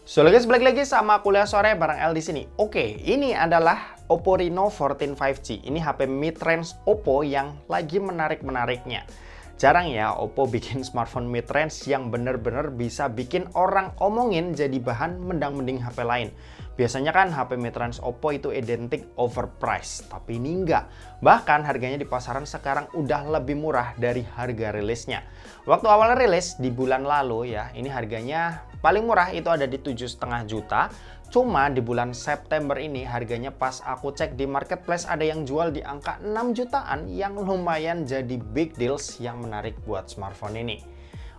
So guys, balik lagi sama kuliah sore bareng El di sini. Oke, ini adalah Oppo Reno 14 5G. Ini HP mid-range Oppo yang lagi menarik-menariknya. Jarang ya Oppo bikin smartphone mid-range yang bener-bener bisa bikin orang omongin jadi bahan mendang-mending HP lain. Biasanya kan HP mid-range Oppo itu identik overpriced, tapi ini enggak. Bahkan harganya di pasaran sekarang udah lebih murah dari harga rilisnya. Waktu awal rilis di bulan lalu ya, ini harganya paling murah itu ada di 7,5 juta. Cuma di bulan September ini harganya pas aku cek di marketplace ada yang jual di angka 6 jutaan yang lumayan jadi big deals yang menarik buat smartphone ini.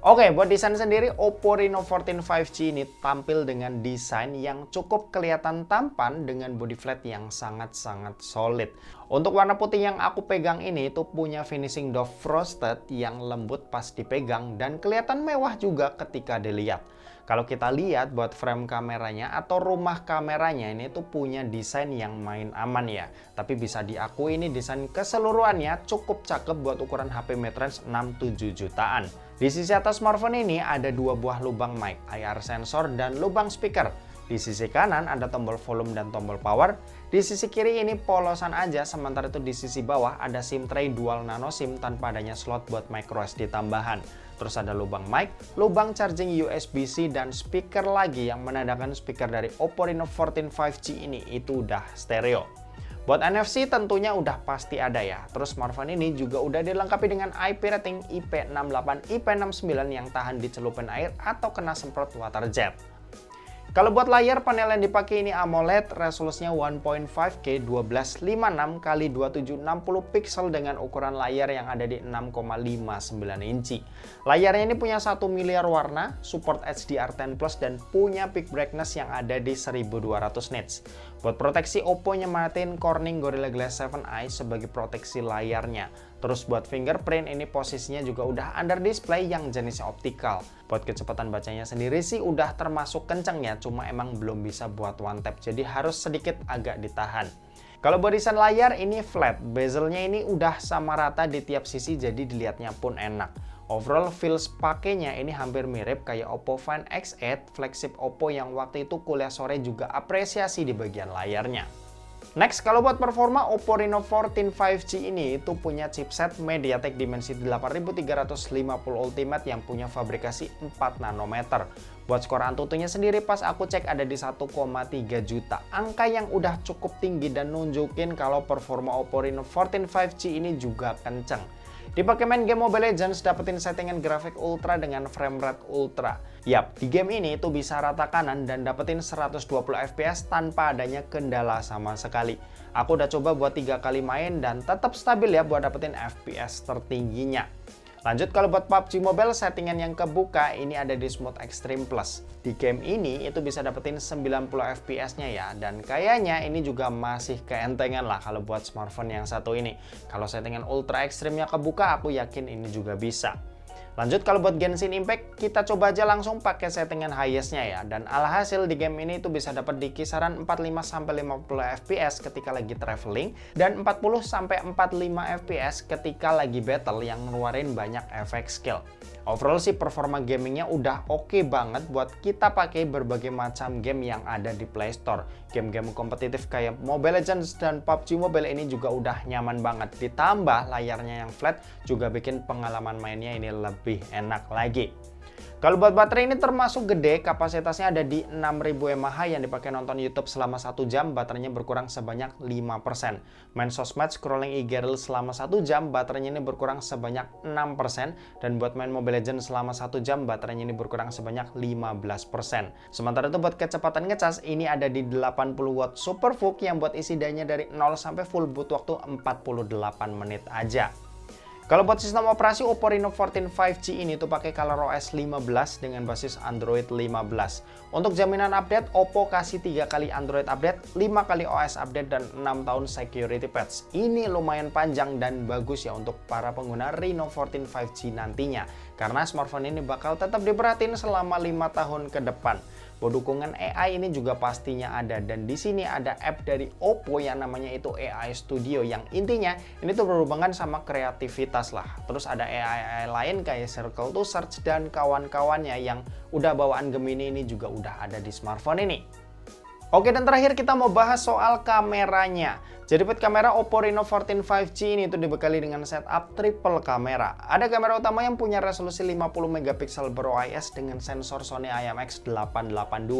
Oke, buat desain sendiri Oppo Reno 14 5G ini tampil dengan desain yang cukup kelihatan tampan dengan body flat yang sangat-sangat solid. Untuk warna putih yang aku pegang ini itu punya finishing doff frosted yang lembut pas dipegang dan kelihatan mewah juga ketika dilihat. Kalau kita lihat buat frame kameranya atau rumah kameranya ini tuh punya desain yang main aman ya. Tapi bisa diakui ini desain keseluruhannya cukup cakep buat ukuran HP mid-range 6-7 jutaan. Di sisi atas smartphone ini ada dua buah lubang mic, IR sensor dan lubang speaker. Di sisi kanan ada tombol volume dan tombol power. Di sisi kiri ini polosan aja, sementara itu di sisi bawah ada SIM tray dual nano SIM tanpa adanya slot buat microSD tambahan. Terus ada lubang mic, lubang charging USB-C dan speaker lagi yang menandakan speaker dari Oppo Reno 14 5G ini itu udah stereo. Buat NFC tentunya udah pasti ada ya. Terus smartphone ini juga udah dilengkapi dengan IP rating IP68, IP69 yang tahan dicelupin air atau kena semprot water jet. Kalau buat layar panel yang dipakai ini AMOLED, resolusinya 1.5K 1256 x 2760 pixel dengan ukuran layar yang ada di 6,59 inci. Layarnya ini punya 1 miliar warna, support HDR10+ dan punya peak brightness yang ada di 1200 nits. Buat proteksi Oppo nyematin Corning Gorilla Glass 7i sebagai proteksi layarnya. Terus buat fingerprint ini posisinya juga udah under display yang jenisnya optikal. Buat kecepatan bacanya sendiri sih udah termasuk kenceng ya, cuma emang belum bisa buat one tap, jadi harus sedikit agak ditahan. Kalau buat desain layar ini flat, bezelnya ini udah sama rata di tiap sisi jadi dilihatnya pun enak. Overall feels pakainya ini hampir mirip kayak Oppo Find X8 flagship Oppo yang waktu itu kuliah sore juga apresiasi di bagian layarnya. Next, kalau buat performa Oppo Reno 14 5G ini itu punya chipset MediaTek Dimensity 8350 Ultimate yang punya fabrikasi 4 nanometer. Buat skor Antutunya sendiri pas aku cek ada di 1,3 juta. Angka yang udah cukup tinggi dan nunjukin kalau performa Oppo Reno 14 5G ini juga kenceng. Dipakai main game Mobile Legends, dapetin settingan grafik ultra dengan frame rate ultra. Yap, di game ini itu bisa rata kanan dan dapetin 120 fps tanpa adanya kendala sama sekali. Aku udah coba buat 3 kali main dan tetap stabil ya buat dapetin fps tertingginya. Lanjut kalau buat PUBG Mobile, settingan yang kebuka ini ada di Smooth Extreme Plus. Di game ini itu bisa dapetin 90 fps-nya ya, dan kayaknya ini juga masih keentengan lah kalau buat smartphone yang satu ini. Kalau settingan Ultra Extreme-nya kebuka, aku yakin ini juga bisa. Lanjut kalau buat Genshin Impact, kita coba aja langsung pakai settingan highest-nya ya. Dan alhasil di game ini itu bisa dapat di kisaran 45-50 fps ketika lagi traveling dan 40-45 fps ketika lagi battle yang ngeluarin banyak efek skill. Overall sih performa gamingnya udah oke banget buat kita pakai berbagai macam game yang ada di Play Store. Game-game kompetitif kayak Mobile Legends dan PUBG Mobile ini juga udah nyaman banget. Ditambah layarnya yang flat juga bikin pengalaman mainnya ini lebih enak lagi. Kalau buat baterai ini termasuk gede, kapasitasnya ada di 6000 mAh yang dipakai nonton YouTube selama 1 jam, baterainya berkurang sebanyak 5%. Main sosmed, scrolling IG Reels selama 1 jam, baterainya ini berkurang sebanyak 6%. Dan buat main Mobile Legends selama 1 jam, baterainya ini berkurang sebanyak 15%. Sementara itu buat kecepatan ngecas, ini ada di 80 watt SuperVOOC yang buat isi dayanya dari 0 sampai full butuh waktu 48 menit aja. Kalau buat sistem operasi Oppo Reno 14 5G ini tuh pakai ColorOS 15 dengan basis Android 15. Untuk jaminan update, Oppo kasih 3 kali Android update, 5 kali OS update, dan 6 tahun security patch. Ini lumayan panjang dan bagus ya untuk para pengguna Reno 14 5G nantinya. Karena smartphone ini bakal tetap diperhatiin selama 5 tahun ke depan. bahwa dukungan AI ini juga pastinya ada, dan di sini ada app dari Oppo yang namanya itu AI Studio yang intinya ini tuh berhubungan sama kreativitas lah. Terus ada AI lain kayak Circle to Search dan kawan-kawannya yang udah bawaan Gemini ini juga udah ada di smartphone ini. Oke, dan terakhir kita mau bahas soal kameranya. Jadi buat kamera Oppo Reno 14 5G ini tuh dibekali dengan setup triple kamera. Ada kamera utama yang punya resolusi 50 megapiksel ber-OIS dengan sensor Sony IMX882.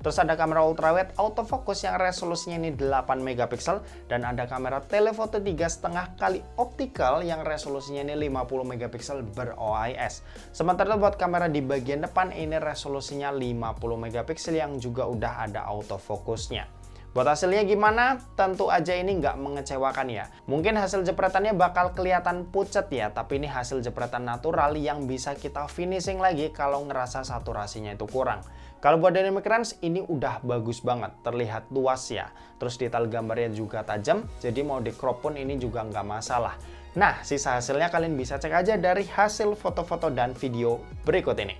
Terus ada kamera ultrawide autofocus yang resolusinya ini 8 megapiksel, dan ada kamera telefoto 3,5 kali optical yang resolusinya ini 50 megapiksel ber-OIS. Sementara buat kamera di bagian depan ini resolusinya 50 megapiksel yang juga udah ada autofocusnya. Buat hasilnya gimana? Tentu aja ini nggak mengecewakan ya. Mungkin hasil jepretannya bakal kelihatan pucet ya, tapi ini hasil jepretan natural yang bisa kita finishing lagi kalau ngerasa saturasinya itu kurang. Kalau buat dynamic range ini udah bagus banget, terlihat luas ya. Terus detail gambarnya juga tajam, jadi mau di crop pun ini juga nggak masalah. Nah, sisa hasilnya kalian bisa cek aja dari hasil foto-foto dan video berikut ini.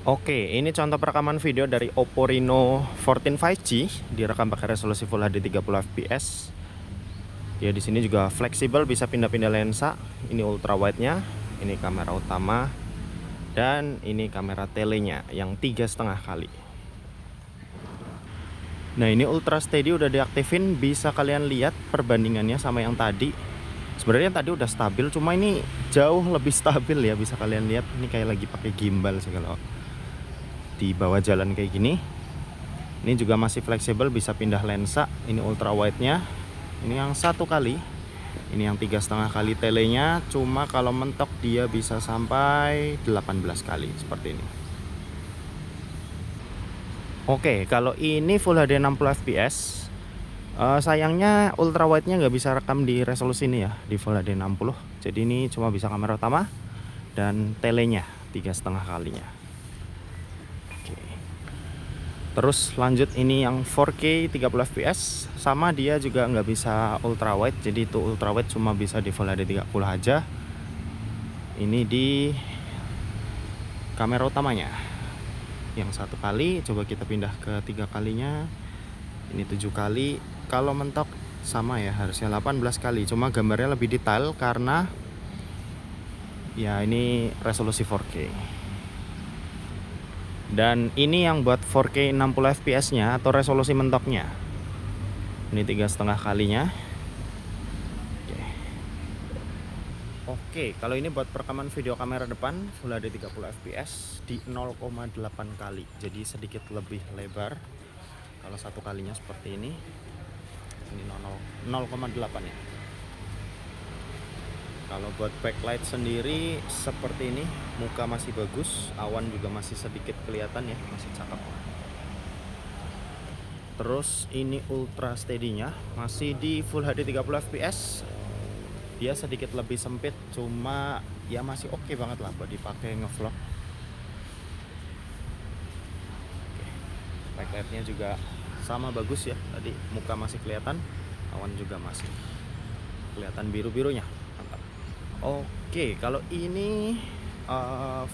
Oke, ini contoh perekaman video dari Oppo Reno 14 5G, direkam pakai resolusi Full HD 30 fps. Ya, di sini juga fleksibel, bisa pindah-pindah lensa. Ini ultra wide-nya, ini kamera utama, dan ini kamera telenya yang 3,5 kali. Nah, ini ultra steady udah diaktifin, bisa kalian lihat perbandingannya sama yang tadi. Sebenarnya tadi udah stabil, cuma ini jauh lebih stabil ya, bisa kalian lihat. Ini kayak lagi pakai gimbal sih kalau di bawah jalan kayak gini. Ini juga masih fleksibel, bisa pindah lensa. Ini ultra wide-nya, ini yang 1 kali, ini yang 3,5 kali telenya. Cuma kalau mentok dia bisa sampai 18 kali seperti ini. Oke, kalau ini Full HD 60 fps, sayangnya ultra wide-nya nggak bisa rekam di resolusi ini ya, di Full HD 60. Jadi ini cuma bisa kamera utama dan telenya 3,5 kalinya. Terus lanjut, ini yang 4K 30 fps, sama dia juga nggak bisa ultra wide, jadi itu ultra wide cuma bisa di Full HD 30 aja. Ini di kamera utamanya yang 1 kali, coba kita pindah ke 3 kalinya. Ini 7 kali, kalau mentok sama ya, harusnya 18 kali, cuma gambarnya lebih detail karena ya ini resolusi 4K. Dan ini yang buat 4K 60 fps nya atau resolusi mentoknya, ini 3,5 kalinya. Oke, kalau ini buat perekaman video kamera depan Full HD 30 fps di 0,8 kali, jadi sedikit lebih lebar. Kalau 1 kalinya seperti ini 0,8 ya. Kalau buat backlight sendiri seperti ini, muka masih bagus, awan juga masih sedikit kelihatan ya, masih cakep. Terus ini ultra steady-nya masih di Full HD 30 fps. Dia sedikit lebih sempit, cuma ya masih oke banget lah buat dipakai ngevlog. Backlight-nya juga sama bagus ya, tadi muka masih kelihatan, awan juga masih kelihatan biru-birunya. Mantap. Oke, kalau ini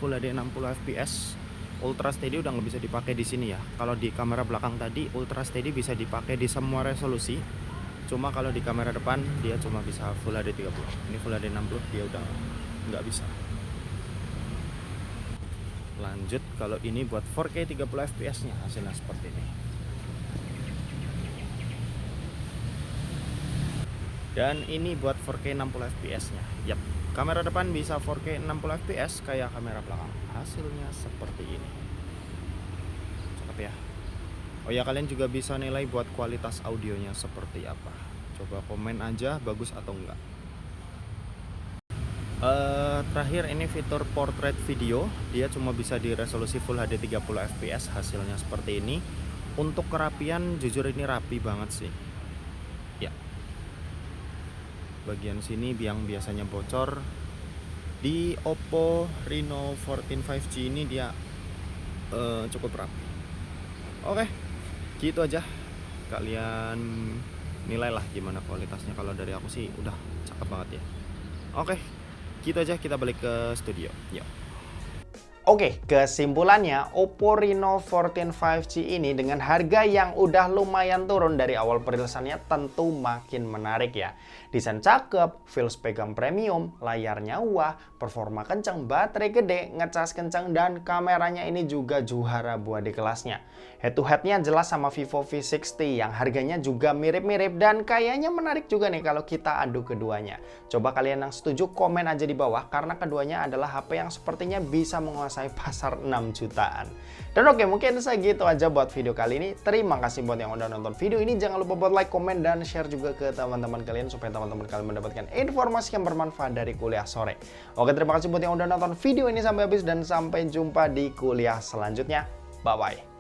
Full HD 60 fps, ultra steady udah nggak bisa dipakai di sini ya. Kalau di kamera belakang tadi ultra steady bisa dipakai di semua resolusi. Cuma kalau di kamera depan dia cuma bisa Full HD 30. Ini Full HD 60 dia udah nggak bisa. Lanjut, kalau ini buat 4K 30 fps nya hasilnya seperti ini. Dan ini buat 4K 60 fps nya. Yap, kamera depan bisa 4K 60 fps kayak kamera belakang. Hasilnya seperti ini. Cakep ya. Oh ya, kalian juga bisa nilai buat kualitas audionya seperti apa. Coba komen aja bagus atau enggak. Terakhir ini fitur portrait video, dia cuma bisa di resolusi Full HD 30 fps, hasilnya seperti ini. Untuk kerapian jujur ini rapi banget sih. Ya. Bagian sini yang biasanya bocor di Oppo Reno 14 5G ini dia cukup rapi. Oke, gitu aja. Kalian nilailah gimana kualitasnya. Kalau dari aku sih udah cakep banget ya. Oke, gitu aja, kita balik ke studio. Yuk. Oke, kesimpulannya Oppo Reno 14 5G ini dengan harga yang udah lumayan turun dari awal perilisannya tentu makin menarik ya. Desain cakep, feels pegang premium, layarnya wah, performa kencang, baterai gede, ngecas kencang, dan kameranya ini juga juara buat di kelasnya. Head to headnya jelas sama Vivo V60 yang harganya juga mirip-mirip dan kayaknya menarik juga nih kalau kita adu keduanya. Coba kalian yang setuju komen aja di bawah karena keduanya adalah HP yang sepertinya bisa menguasai pasar 6 jutaan. Dan oke, mungkin segitu aja buat video kali ini. Terima kasih buat yang udah nonton video ini. Jangan lupa buat like, komen, dan share juga ke teman-teman kalian supaya teman-teman kalian mendapatkan informasi yang bermanfaat dari kuliah sore. Oke, terima kasih buat yang udah nonton video ini sampai habis dan sampai jumpa di kuliah selanjutnya. Bye-bye.